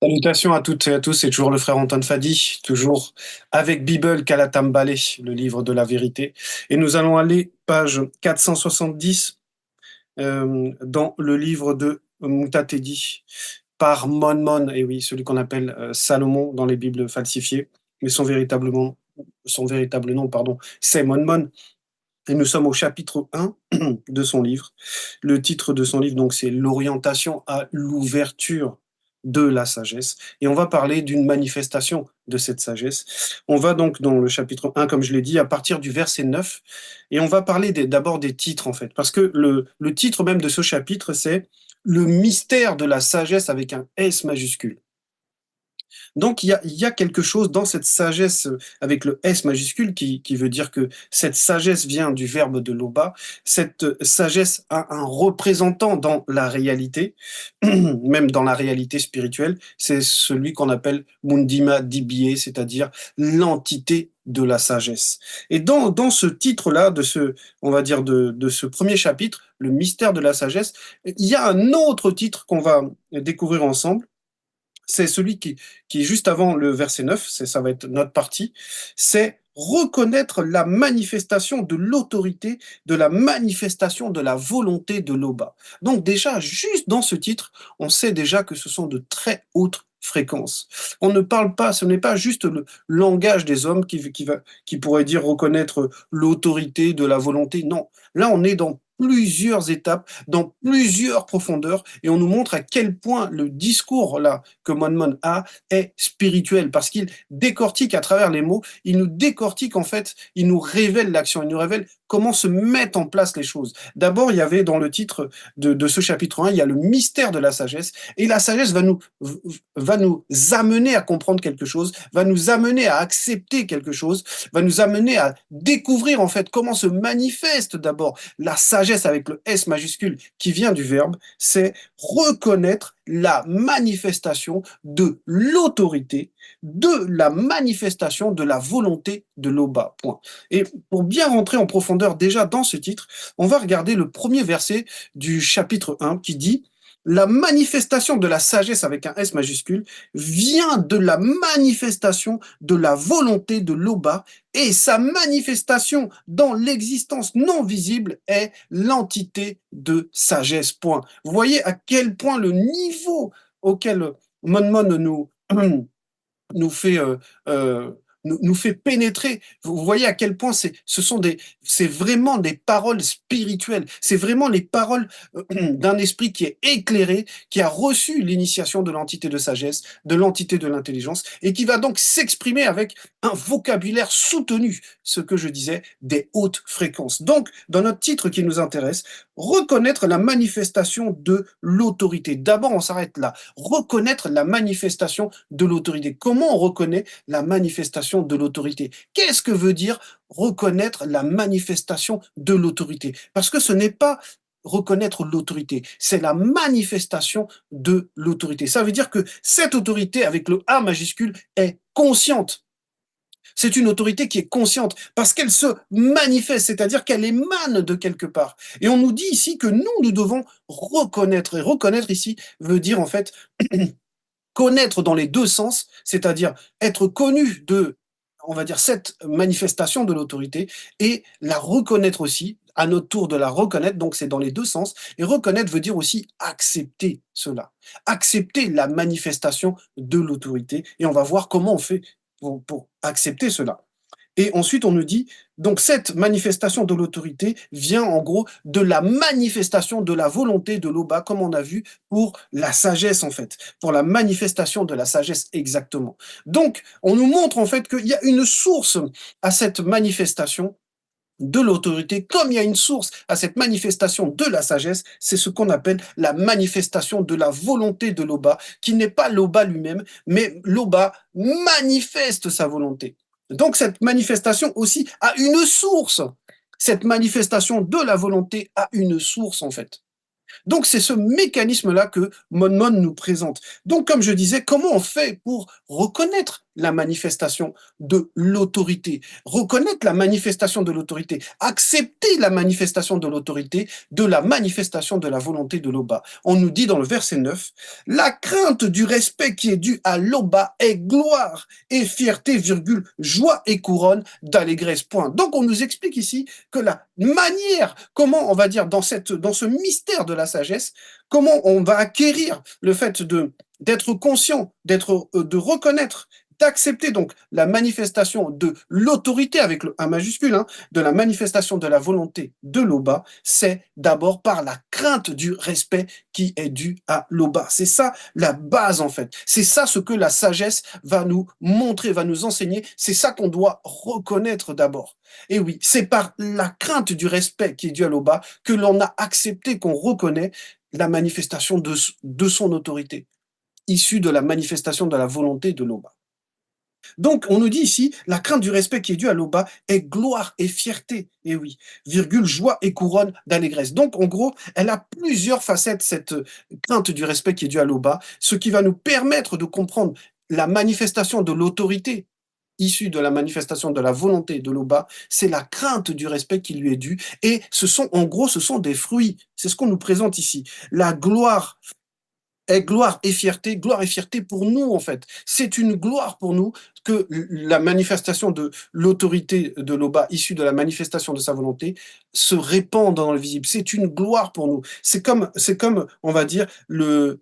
Salutations à toutes et à tous, c'est toujours le frère Antoine Fadi, toujours avec Bible Kalatambalé, le livre de la vérité. Et nous allons aller page 470 dans le livre de Mutatedi par Mon, et oui, celui qu'on appelle Salomon dans les Bibles falsifiées, mais son véritable nom, pardon, c'est Mon. Et nous sommes au chapitre 1 de son livre. Le titre de son livre, donc, c'est L'orientation à l'ouverture de la sagesse. Et on va parler d'une manifestation de cette sagesse. On va donc dans le chapitre 1, comme je l'ai dit, à partir du verset 9. Et on va parler d'abord des titres, en fait. Parce que le titre même de ce chapitre, c'est Le mystère de la sagesse avec un S majuscule. Donc, il y a quelque chose dans cette sagesse avec le S majuscule qui veut dire que cette sagesse vient du verbe de Loba. Cette sagesse a un représentant dans la réalité, même dans la réalité spirituelle. C'est celui qu'on appelle Mundima Dibié, c'est-à-dire l'entité de la sagesse. Et dans ce titre-là, on va dire, de ce premier chapitre, le mystère de la sagesse, il y a un autre titre qu'on va découvrir ensemble, c'est celui qui est juste avant le verset 9, ça va être notre partie, c'est reconnaître la manifestation de l'autorité, de la manifestation de la volonté de l'Oba. Donc déjà, juste dans ce titre, on sait déjà que ce sont de très hautes fréquences. On ne parle pas, ce n'est pas juste le langage des hommes qui pourrait dire reconnaître l'autorité de la volonté. Non, là on est dans plusieurs étapes, dans plusieurs profondeurs, et on nous montre à quel point le discours là que Mon a est spirituel, parce qu'il décortique à travers les mots, il nous décortique en fait, il nous révèle l'action, il nous révèle comment se mettent en place les choses. D'abord, il y avait dans le titre de ce chapitre 1, il y a le mystère de la sagesse, et la sagesse va nous amener à comprendre quelque chose, va nous amener à accepter quelque chose, va nous amener à découvrir en fait comment se manifeste d'abord la sagesse avec le S majuscule qui vient du verbe, c'est reconnaître la manifestation de l'autorité, de la manifestation de la volonté de l'Oba. Point. Et pour bien rentrer en profondeur déjà dans ce titre, on va regarder le premier verset du chapitre 1 qui dit la manifestation de la sagesse avec un S majuscule vient de la manifestation de la volonté de l'Oba et sa manifestation dans l'existence non visible est l'entité de sagesse. Point. Vous voyez à quel point le niveau auquel Mon nous fait nous fait pénétrer. Vous voyez à quel point c'est vraiment des paroles spirituelles. C'est vraiment les paroles d'un esprit qui est éclairé, qui a reçu l'initiation de l'entité de sagesse, de l'entité de l'intelligence, et qui va donc s'exprimer avec un vocabulaire soutenu, ce que je disais, des hautes fréquences. Donc, dans notre titre qui nous intéresse, reconnaître la manifestation de l'autorité. D'abord, on s'arrête là. Reconnaître la manifestation de l'autorité. Comment on reconnaît la manifestation de l'autorité? Qu'est-ce que veut dire reconnaître la manifestation de l'autorité? Parce que ce n'est pas reconnaître l'autorité, c'est la manifestation de l'autorité. Ça veut dire que cette autorité, avec le A majuscule, est consciente. C'est une autorité qui est consciente parce qu'elle se manifeste, c'est-à-dire qu'elle émane de quelque part. Et on nous dit ici que nous devons reconnaître. Et reconnaître ici veut dire en fait connaître dans les deux sens, c'est-à-dire être connu de, on va dire, cette manifestation de l'autorité et la reconnaître aussi, à notre tour de la reconnaître, donc c'est dans les deux sens. Et reconnaître veut dire aussi accepter cela, accepter la manifestation de l'autorité. Et on va voir comment on fait pour accepter cela. Et ensuite, on nous dit, donc cette manifestation de l'autorité vient en gros de la manifestation de la volonté de l'Oba, comme on a vu pour la sagesse en fait, pour la manifestation de la sagesse exactement. Donc, on nous montre en fait qu'il y a une source à cette manifestation de l'autorité, comme il y a une source à cette manifestation de la sagesse, c'est ce qu'on appelle la manifestation de la volonté de l'Oba, qui n'est pas l'Oba lui-même, mais l'Oba manifeste sa volonté. Donc cette manifestation aussi a une source. Cette manifestation de la volonté a une source en fait. Donc c'est ce mécanisme-là que Mon nous présente. Donc comme je disais, comment on fait pour reconnaître la manifestation de l'autorité. Reconnaître la manifestation de l'autorité, accepter la manifestation de l'autorité, de la manifestation de la volonté de l'Oba. On nous dit dans le verset 9, la crainte du respect qui est due à l'Oba est gloire et fierté, virgule, joie et couronne d'allégresse, point. Donc on nous explique ici que la manière, comment on va dire dans ce mystère de la sagesse, comment on va acquérir le fait d'être conscient, de reconnaître, d'accepter donc la manifestation de l'autorité avec le 1 majuscule, hein, de la manifestation de la volonté de l'Oba, c'est d'abord par la crainte du respect qui est dû à l'Oba. C'est ça la base en fait. C'est ça ce que la sagesse va nous montrer, va nous enseigner. C'est ça qu'on doit reconnaître d'abord. Et oui, c'est par la crainte du respect qui est dû à l'Oba que l'on a accepté, qu'on reconnaît la manifestation de son autorité, issue de la manifestation de la volonté de l'Oba. Donc, on nous dit ici, la crainte du respect qui est due à l'Oba est gloire et fierté. Et oui, virgule, joie et couronne d'allégresse. Donc, en gros, elle a plusieurs facettes, cette crainte du respect qui est due à l'Oba, ce qui va nous permettre de comprendre la manifestation de l'autorité issue de la manifestation de la volonté de l'Oba, c'est la crainte du respect qui lui est due. Et en gros, ce sont des fruits. C'est ce qu'on nous présente ici. La gloire est gloire et fierté pour nous, en fait. C'est une gloire pour nous que la manifestation de l'autorité de l'Oba, issue de la manifestation de sa volonté, se répand dans le visible. C'est une gloire pour nous. C'est comme, on va dire, le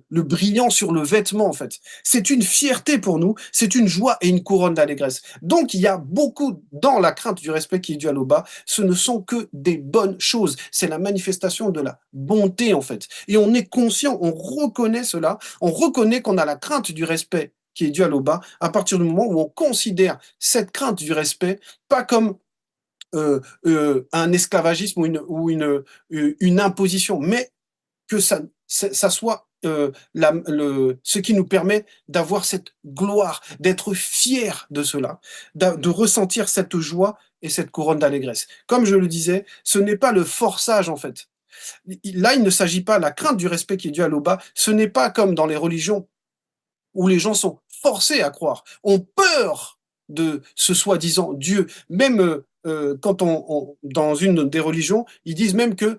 brillant sur le vêtement, en fait. C'est une fierté pour nous, c'est une joie et une couronne d'allégresse. Donc, il y a beaucoup dans la crainte du respect qui est dû à l'Oba. Ce ne sont que des bonnes choses. C'est la manifestation de la bonté, en fait. Et on est conscient, on reconnaît cela, on reconnaît qu'on a la crainte du respect qui est due à l'Oba à partir du moment où on considère cette crainte du respect pas comme un esclavagisme une imposition, mais que ça soit ce qui nous permet d'avoir cette gloire, d'être fier de cela, de ressentir cette joie et cette couronne d'allégresse. Comme je le disais, ce n'est pas le forçage en fait. Là, il ne s'agit pas, la crainte du respect qui est due à l'Oba, ce n'est pas comme dans les religions où les gens sont forcés à croire, ont peur de ce soi-disant Dieu. Même quand dans une des religions, ils disent même que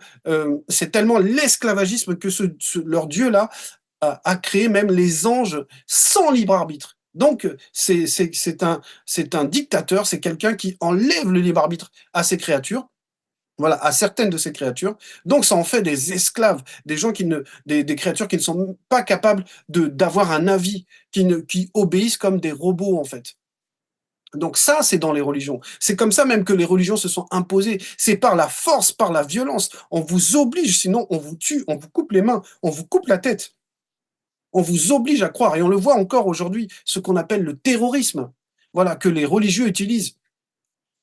c'est tellement l'esclavagisme que leur Dieu-là a créé même les anges sans libre arbitre. Donc, c'est un dictateur, c'est quelqu'un qui enlève le libre arbitre à ses créatures, voilà, à certaines de ces créatures. Donc, ça en fait des esclaves, des gens des créatures qui ne sont pas capables d'avoir un avis, qui obéissent comme des robots, en fait. Donc ça, c'est dans les religions. C'est comme ça même que les religions se sont imposées. C'est par la force, par la violence. On vous oblige, sinon on vous tue, on vous coupe les mains, on vous coupe la tête. On vous oblige à croire. Et on le voit encore aujourd'hui, ce qu'on appelle le terrorisme. Voilà, que les religieux utilisent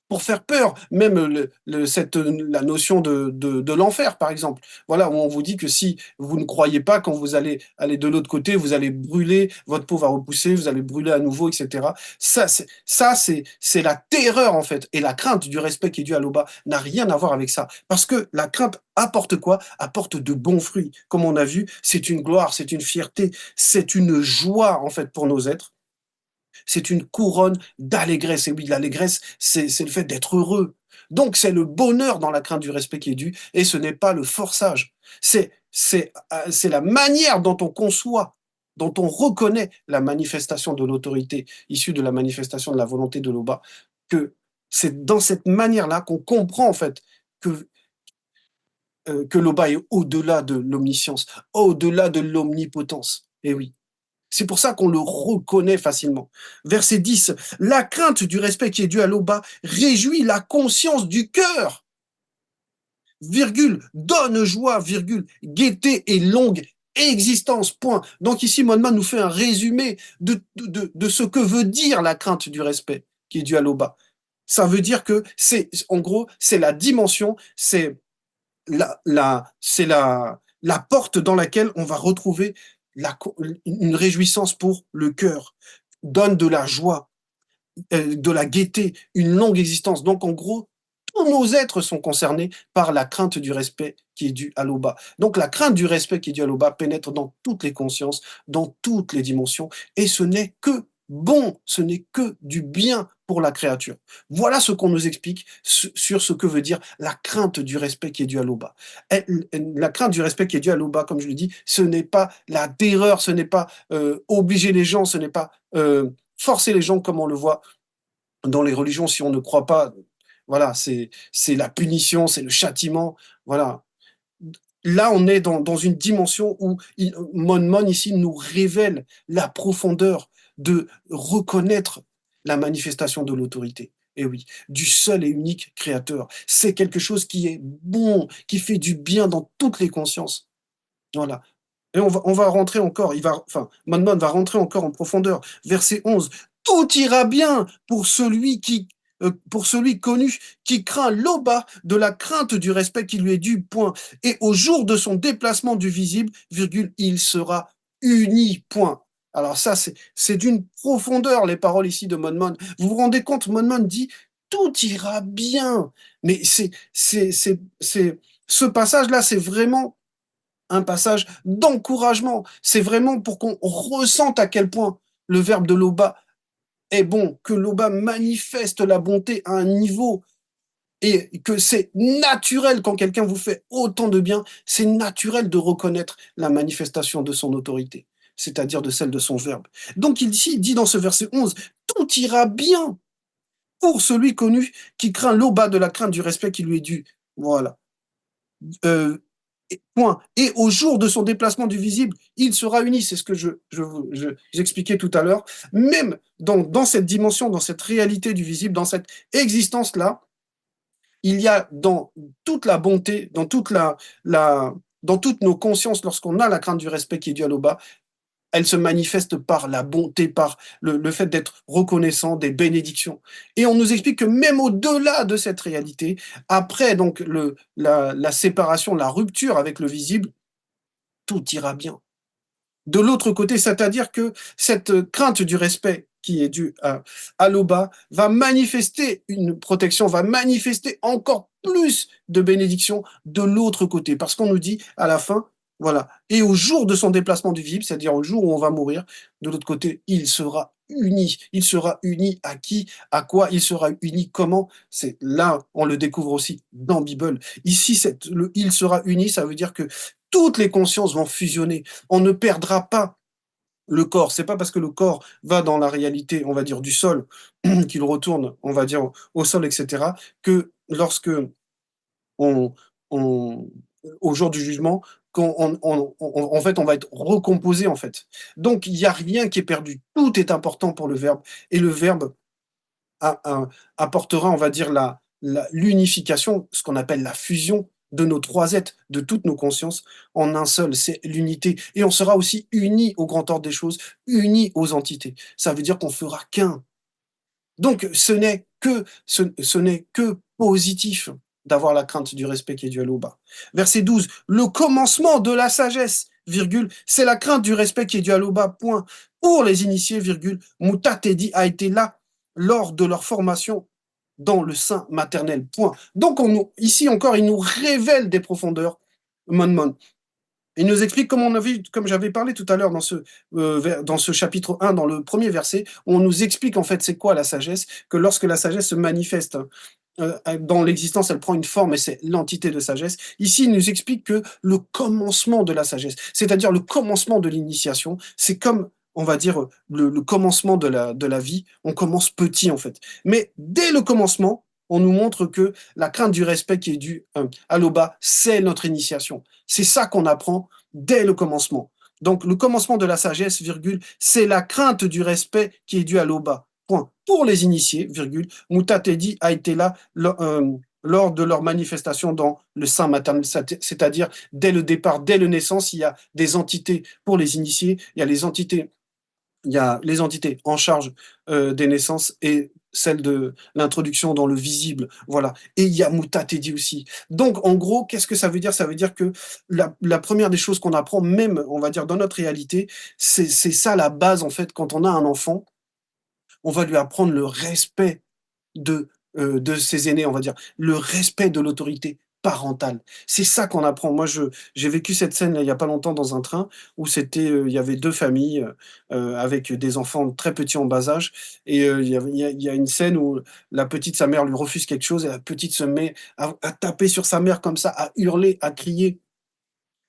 pour faire peur, même la notion de l'enfer, par exemple. Voilà, où on vous dit que si vous ne croyez pas, quand vous allez aller de l'autre côté, vous allez brûler, votre peau va repousser, vous allez brûler à nouveau, etc. C'est la terreur, en fait. Et la crainte du respect qui est dû à l'Oba n'a rien à voir avec ça. Parce que la crainte apporte quoi? Apporte de bons fruits. Comme on a vu, c'est une gloire, c'est une fierté, c'est une joie, en fait, pour nos êtres. C'est une couronne d'allégresse. Et oui, l'allégresse, c'est le fait d'être heureux. Donc, c'est le bonheur dans la crainte du respect qui est dû, et ce n'est pas le forçage. C'est la manière dont on conçoit, dont on reconnaît la manifestation de l'autorité issue de la manifestation de la volonté de l'Oba, que c'est dans cette manière-là qu'on comprend en fait que l'Oba est au-delà de l'omniscience, au-delà de l'omnipotence. Et oui. C'est pour ça qu'on le reconnaît facilement. Verset 10, la crainte du respect qui est dû à l'Oba réjouit la conscience du cœur, virgule, donne joie, virgule, gaieté et longue existence, point. Donc ici, Monman nous fait un résumé de ce que veut dire la crainte du respect qui est dû à l'Oba. Ça veut dire que en gros, c'est la dimension, c'est la porte dans laquelle on va retrouver une réjouissance pour le cœur, donne de la joie, de la gaieté, une longue existence. Donc, en gros, tous nos êtres sont concernés par la crainte du respect qui est due à l'Oba. Donc, la crainte du respect qui est due à l'Oba pénètre dans toutes les consciences, dans toutes les dimensions, et ce n'est que bon, ce n'est que du bien pour la créature. Voilà ce qu'on nous explique sur ce que veut dire la crainte du respect qui est due à l'Oba. La crainte du respect qui est due à l'Oba, comme je le dis, ce n'est pas la terreur, ce n'est pas obliger les gens, ce n'est pas forcer les gens comme on le voit dans les religions si on ne croit pas. Voilà, c'est la punition, c'est le châtiment. Voilà. Là, on est dans une dimension où Mon Mon ici nous révèle la profondeur de reconnaître la manifestation de l'autorité. Et oui, du seul et unique créateur. C'est quelque chose qui est bon, qui fait du bien dans toutes les consciences. Voilà. Et on va rentrer encore, enfin, Mon Mon va rentrer encore en profondeur. Verset 11. Tout ira bien pour celui connu qui craint l'aube de la crainte du respect qui lui est dû, point. Et au jour de son déplacement du visible, virgule, il sera uni, point. Alors ça, c'est d'une profondeur, les paroles ici de Mon Mon. Vous vous rendez compte, Mon Mon dit, tout ira bien. Mais ce passage-là, c'est vraiment un passage d'encouragement. C'est vraiment pour qu'on ressente à quel point le verbe de Loba est bon, que Loba manifeste la bonté à un niveau et que c'est naturel quand quelqu'un vous fait autant de bien, c'est naturel de reconnaître la manifestation de son autorité, c'est-à-dire de celle de son verbe. Donc il dit dans ce verset 11, tout ira bien pour celui connu qui craint Loba de la crainte du respect qui lui est dû. Voilà. Euh, Point. Et au jour de son déplacement du visible, il sera uni. C'est ce que j'expliquais tout à l'heure. Même dans cette dimension, dans cette réalité du visible, dans cette existence-là, il y a dans toute la bonté, dans toutes nos consciences, lorsqu'on a la crainte du respect qui est due à l'Oba, elle se manifeste par la bonté, par le fait d'être reconnaissant des bénédictions. Et on nous explique que même au-delà de cette réalité, après donc la séparation, la rupture avec le visible, tout ira bien. De l'autre côté, c'est-à-dire que cette crainte du respect qui est due à l'Oba va manifester une protection, va manifester encore plus de bénédictions de l'autre côté. Parce qu'on nous dit à la fin, voilà, et au jour de son déplacement du visible, c'est-à-dire au jour où on va mourir, de l'autre côté, il sera uni. Il sera uni à qui, à quoi, il sera uni comment. C'est là, on le découvre aussi dans Bible. Ici, il sera uni, ça veut dire que toutes les consciences vont fusionner. On ne perdra pas le corps. C'est pas parce que le corps va dans la réalité, on va dire, du sol, qu'il retourne, on va dire, au sol, etc., que lorsque on, on- au jour du jugement, en fait, on va être recomposé, en fait. Donc, il n'y a rien qui est perdu. Tout est important pour le verbe. Et le verbe a- a- apportera, on va dire, l'unification, ce qu'on appelle la fusion de nos trois êtres, de toutes nos consciences, en un seul, c'est l'unité. Et on sera aussi unis au grand ordre des choses, unis aux entités. Ça veut dire qu'on fera qu'un. Donc, ce n'est que positif d'avoir la crainte du respect qui est dû à l'Oba. Verset 12, le commencement de la sagesse, virgule, c'est la crainte du respect qui est dû à l'Oba, point. Pour les initiés, virgule, Mutatedi a été là lors de leur formation dans le sein maternel, point. Donc, ici encore, il nous révèle des profondeurs, Mon Mon. Il nous explique, comme on a vu, comme j'avais parlé tout à l'heure dans ce chapitre 1, dans le premier verset, on nous explique en fait c'est quoi la sagesse, que lorsque la sagesse se manifeste dans l'existence, elle prend une forme et c'est l'entité de sagesse. Ici, il nous explique que le commencement de la sagesse, c'est-à-dire le commencement de l'initiation, c'est comme, on va dire, le commencement de la vie. On commence petit en fait. Mais dès le commencement, on nous montre que la crainte du respect qui est due à l'Oba, c'est notre initiation. C'est ça qu'on apprend dès le commencement. Donc, le commencement de la sagesse, virgule, c'est la crainte du respect qui est due à l'Oba. Point. Pour les initiés, virgule, Mutatedi a été là lors de leur manifestation dans le sein maternel, c'est-à-dire dès le départ, dès la naissance, il y a des entités pour les initiés, il y a les entités en charge des naissances et celle de l'introduction dans le visible, voilà. Et il y a Mutatedi aussi. Donc, en gros, qu'est-ce que ça veut dire? Ça veut dire que la première des choses qu'on apprend, même, on va dire, dans notre réalité, c'est ça la base, en fait, quand on a un enfant, on va lui apprendre le respect de ses aînés, on va dire, le respect de l'autorité parentale. C'est ça qu'on apprend. Moi, j'ai vécu cette scène là, il y a pas longtemps dans un train où il y avait 2 familles, avec des enfants très petits en bas âge et il y a une scène où la petite, sa mère lui refuse quelque chose et la petite se met à taper sur sa mère comme ça, à hurler, à crier.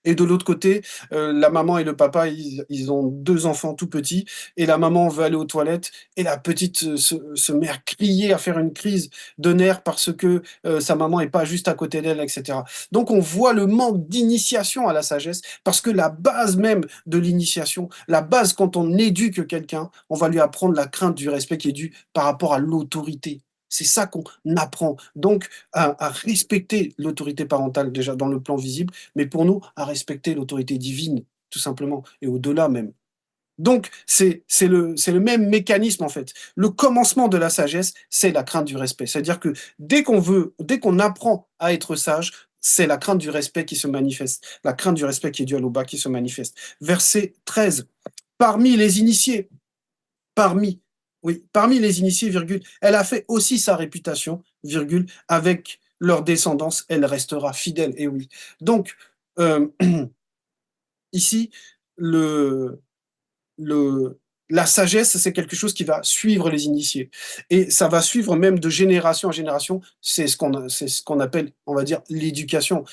Et de l'autre côté, la maman et le papa, ils ont 2 enfants tout petits et la maman veut aller aux toilettes et la petite, se met à crier, à faire une crise de nerfs parce que, sa maman est pas juste à côté d'elle et cetera. Donc on voit le manque d'initiation à la sagesse parce que la base même de l'initiation, la base quand on éduque quelqu'un, on va lui apprendre la crainte du respect qui est dû par rapport à l'autorité. C'est ça qu'on apprend. Donc à respecter l'autorité parentale déjà dans le plan visible mais pour nous, à respecter l'autorité divine, tout simplement, et au-delà même. Donc, c'est le même mécanisme, en fait. Le commencement de la sagesse, c'est la crainte du respect. C'est-à-dire que dès qu'on apprend à être sage, c'est la crainte du respect qui se manifeste, la crainte du respect qui est due à l'Oba qui se manifeste. Verset 13. Parmi les initiés, parmi, oui, parmi les initiés, virgule, elle a fait aussi sa réputation, virgule, avec leur descendance, elle restera fidèle. Et oui. Donc, euh, ici, le, le, la sagesse, c'est quelque chose qui va suivre les initiés. Et ça va suivre même de génération en génération. C'est ce qu'on appelle, on va dire, l'éducation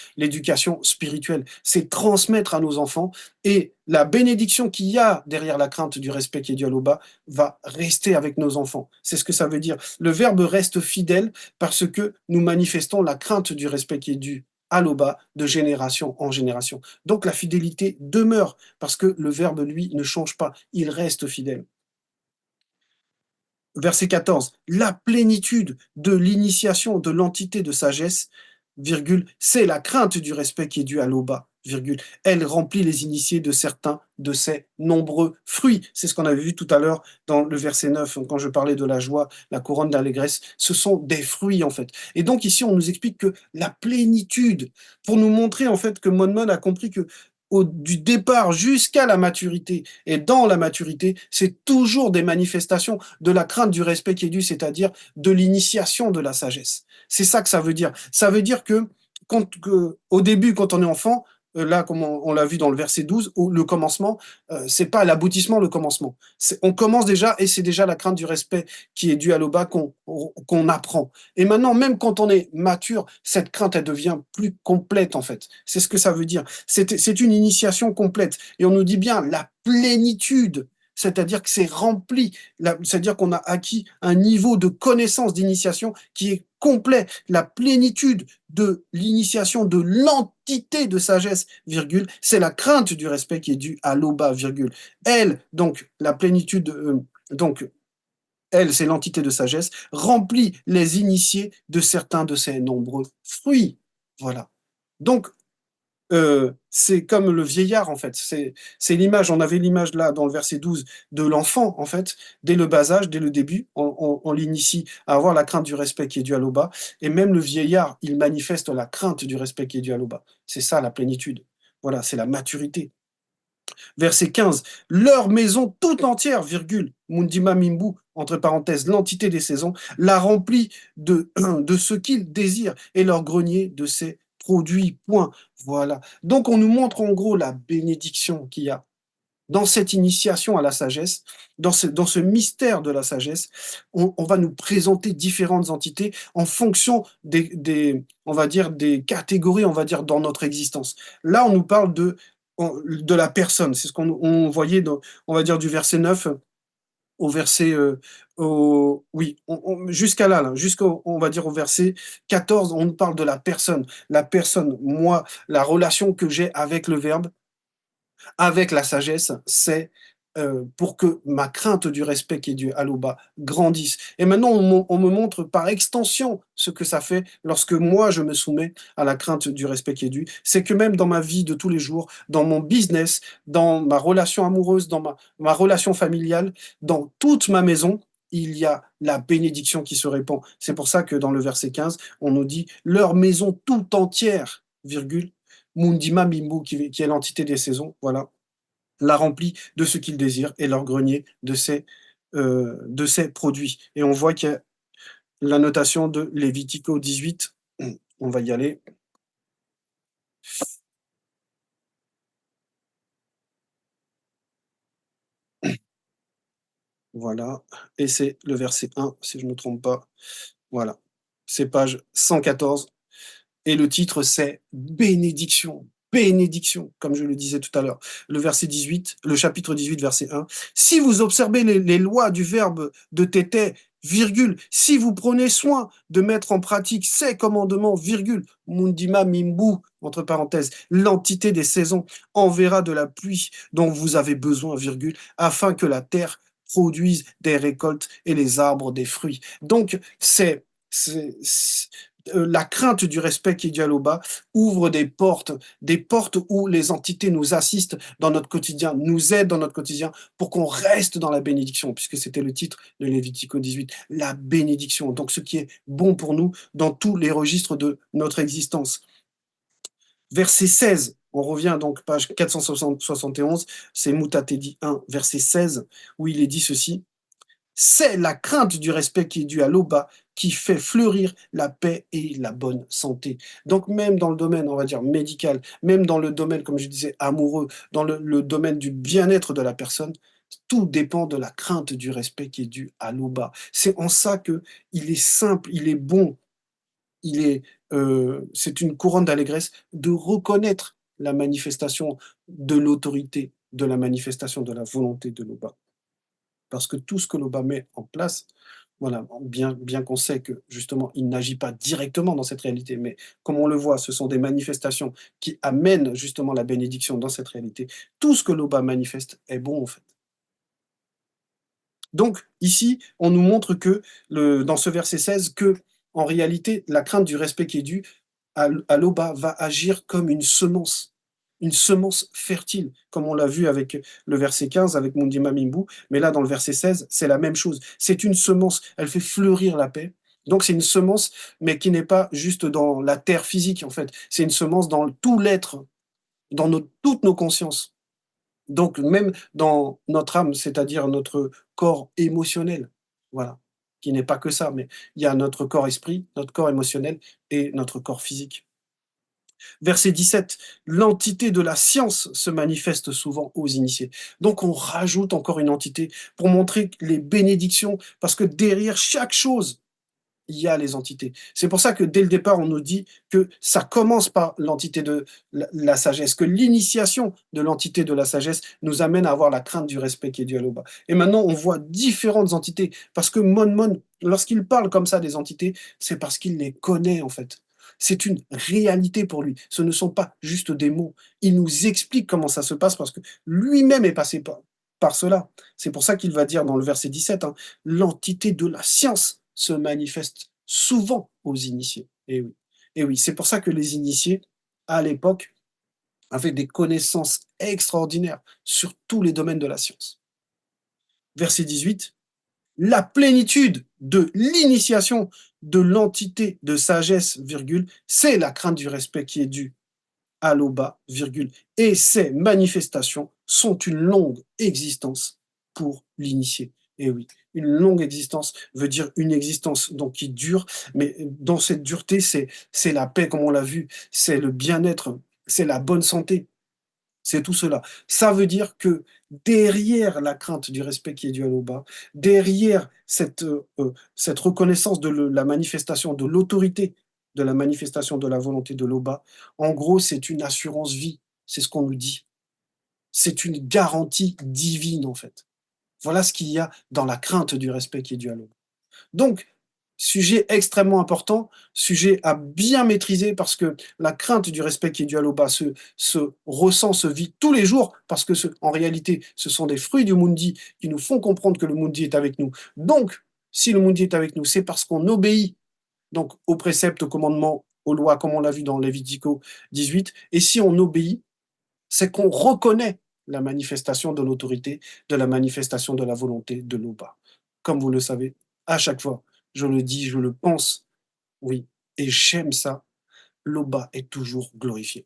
spirituelle. C'est transmettre à nos enfants. Et la bénédiction qu'il y a derrière la crainte du respect qui est dû à l'Oba va rester avec nos enfants. C'est ce que ça veut dire. Le verbe reste fidèle parce que nous manifestons la crainte du respect qui est dû à l'Oba de génération en génération. Donc la fidélité demeure parce que le verbe, lui, ne change pas, il reste fidèle. Verset 14, la plénitude de l'initiation de l'entité de sagesse, virgule, c'est la crainte du respect qui est due à l'Oba, virgule. Elle remplit les initiés de certains de ses nombreux fruits. C'est ce qu'on avait vu tout à l'heure dans le verset 9, quand je parlais de la joie, la couronne d'allégresse. Ce sont des fruits, en fait. Et donc ici, on nous explique que la plénitude, pour nous montrer, en fait, que Monmon a compris que du départ jusqu'à la maturité, et dans la maturité, c'est toujours des manifestations de la crainte du respect qui est dû, c'est-à-dire de l'initiation de la sagesse. C'est ça que ça veut dire. Ça veut dire au début, quand on est enfant, là, comme on l'a vu dans le verset 12, où le commencement, c'est pas l'aboutissement, le commencement. On commence déjà et c'est déjà la crainte du respect qui est due à l'Oba qu'on apprend. Et maintenant, même quand on est mature, cette crainte, elle devient plus complète, en fait. C'est ce que ça veut dire. C'est une initiation complète. Et on nous dit bien la plénitude, c'est-à-dire que c'est rempli, c'est-à-dire qu'on a acquis un niveau de connaissance d'initiation qui est complet, la plénitude de l'initiation de l'entité de sagesse, virgule, c'est la crainte du respect qui est due à l'Oba, virgule. Elle, donc, la plénitude, donc, elle, c'est l'entité de sagesse, remplit les initiés de certains de ses nombreux fruits. Voilà. Donc, c'est comme le vieillard, en fait. C'est l'image, on avait l'image là dans le verset 12 de l'enfant, en fait, dès le bas âge, dès le début, on l'initie à avoir la crainte du respect qui est dû à l'Oba. Et même le vieillard, il manifeste la crainte du respect qui est dû à l'Oba. C'est ça la plénitude. Voilà, c'est la maturité. Verset 15, leur maison tout entière, virgule, Mundima Mimbu, entre parenthèses, l'entité des saisons, la remplit de ce qu'ils désirent et leur grenier de ses produits, point. Voilà. Donc on nous montre en gros la bénédiction qu'il y a dans cette initiation à la sagesse, dans ce mystère de la sagesse. On va nous présenter différentes entités en fonction on va dire, des catégories, on va dire, dans notre existence. Là, on nous parle de la personne. C'est ce qu'on voyait, on va dire, du verset 9 au verset, oui, jusqu'à là, jusqu'au, on va dire au verset 14, on nous parle de la personne. La personne, moi, la relation que j'ai avec le Verbe, avec la sagesse, c'est pour que ma crainte du respect qui est dû à l'Oba grandisse. Et maintenant, on me montre par extension ce que ça fait lorsque moi, je me soumets à la crainte du respect qui est dû. C'est que même dans ma vie de tous les jours, dans mon business, dans ma relation amoureuse, dans ma relation familiale, dans toute ma maison, il y a la bénédiction qui se répand. C'est pour ça que dans le verset 15, on nous dit leur maison tout entière, virgule, Mundima Mimbu, qui est l'entité des saisons, voilà, la remplit de ce qu'il désire et leur grenier de ses produits. Et on voit qu'il y a la notation de Lévitico 18. On va y aller. Voilà, et c'est le verset 1, si je ne me trompe pas. Voilà, c'est page 114. Et le titre, c'est bénédiction, bénédiction, comme je le disais tout à l'heure. Le verset 18, le chapitre 18, verset 1. Si vous observez les lois du verbe de tété, virgule, si vous prenez soin de mettre en pratique ces commandements, virgule, mundima mimbu, entre parenthèses, l'entité des saisons enverra de la pluie dont vous avez besoin, virgule, afin que la terre produise des récoltes et les arbres des fruits. Donc, c'est, la crainte du respect qui est dû à l'Oba ouvre des portes où les entités nous assistent dans notre quotidien, nous aident dans notre quotidien pour qu'on reste dans la bénédiction, puisque c'était le titre de Lévitique 18, la bénédiction. Donc ce qui est bon pour nous dans tous les registres de notre existence. Verset 16, on revient donc page 471, c'est Moutatedi 1, verset 16, où il est dit ceci. C'est la crainte du respect qui est due à l'Oba qui fait fleurir la paix et la bonne santé. Donc même dans le domaine, on va dire, médical, même dans le domaine, comme je disais, amoureux, dans le domaine du bien-être de la personne, tout dépend de la crainte du respect qui est due à l'Oba. C'est en ça que il est simple, il est bon, c'est une couronne d'allégresse de reconnaître la manifestation de l'autorité, de la manifestation de la volonté de l'Oba. Parce que tout ce que l'Oba met en place, voilà, bien qu'on sait que justement il n'agit pas directement dans cette réalité, mais comme on le voit, ce sont des manifestations qui amènent justement la bénédiction dans cette réalité. Tout ce que l'Oba manifeste est bon en fait. Donc ici, on nous montre que dans ce verset 16, que en réalité, la crainte du respect qui est dû à l'Oba va agir comme une semence fertile, comme on l'a vu avec le verset 15, avec Mundima Mimbu, mais là, dans le verset 16, c'est la même chose. C'est une semence, elle fait fleurir la paix. Donc c'est une semence, mais qui n'est pas juste dans la terre physique, en fait. C'est une semence dans tout l'être, dans toutes nos consciences. Donc même dans notre âme, c'est-à-dire notre corps émotionnel, voilà, qui n'est pas que ça, mais il y a notre corps esprit, notre corps émotionnel et notre corps physique. Verset 17, l'entité de la science se manifeste souvent aux initiés. Donc on rajoute encore une entité pour montrer les bénédictions, parce que derrière chaque chose, il y a les entités. C'est pour ça que dès le départ, on nous dit que ça commence par l'entité de la sagesse, que l'initiation de l'entité de la sagesse nous amène à avoir la crainte du respect qui est dû à l'Oba. Et maintenant, on voit différentes entités, parce que Mon, lorsqu'il parle comme ça des entités, c'est parce qu'il les connaît en fait. C'est une réalité pour lui. Ce ne sont pas juste des mots. Il nous explique comment ça se passe parce que lui-même est passé par cela. C'est pour ça qu'il va dire dans le verset 17, hein, l'entité de la science se manifeste souvent aux initiés. Et oui, c'est pour ça que les initiés, à l'époque, avaient des connaissances extraordinaires sur tous les domaines de la science. Verset 18, la plénitude de l'initiation de l'entité de sagesse, virgule, c'est la crainte du respect qui est due à l'Oba, virgule, et ces manifestations sont une longue existence pour l'initié. Et oui, une longue existence veut dire une existence donc qui dure, mais dans cette dureté, c'est la paix, comme on l'a vu, c'est le bien-être, c'est la bonne santé, c'est tout cela. Ça veut dire que derrière la crainte du respect qui est dû à l'Oba, derrière cette reconnaissance de la manifestation de l'autorité, de la manifestation de la volonté de l'Oba, en gros, c'est une assurance vie. C'est ce qu'on nous dit. C'est une garantie divine, en fait. Voilà ce qu'il y a dans la crainte du respect qui est dû à l'Oba. Donc, sujet extrêmement important, sujet à bien maîtriser parce que la crainte du respect qui est dû à l'Oba se ressent, se vit tous les jours parce que en réalité, ce sont des fruits du Mundi qui nous font comprendre que le Mundi est avec nous. Donc, si le Mundi est avec nous, c'est parce qu'on obéit donc aux préceptes, aux commandements, aux lois, comme on l'a vu dans Lévitico 18. Et si on obéit, c'est qu'on reconnaît la manifestation de l'autorité, de la manifestation de la volonté de l'Oba. Comme vous le savez, à chaque fois, je le dis, je le pense, oui, et j'aime ça, l'Oba est toujours glorifié.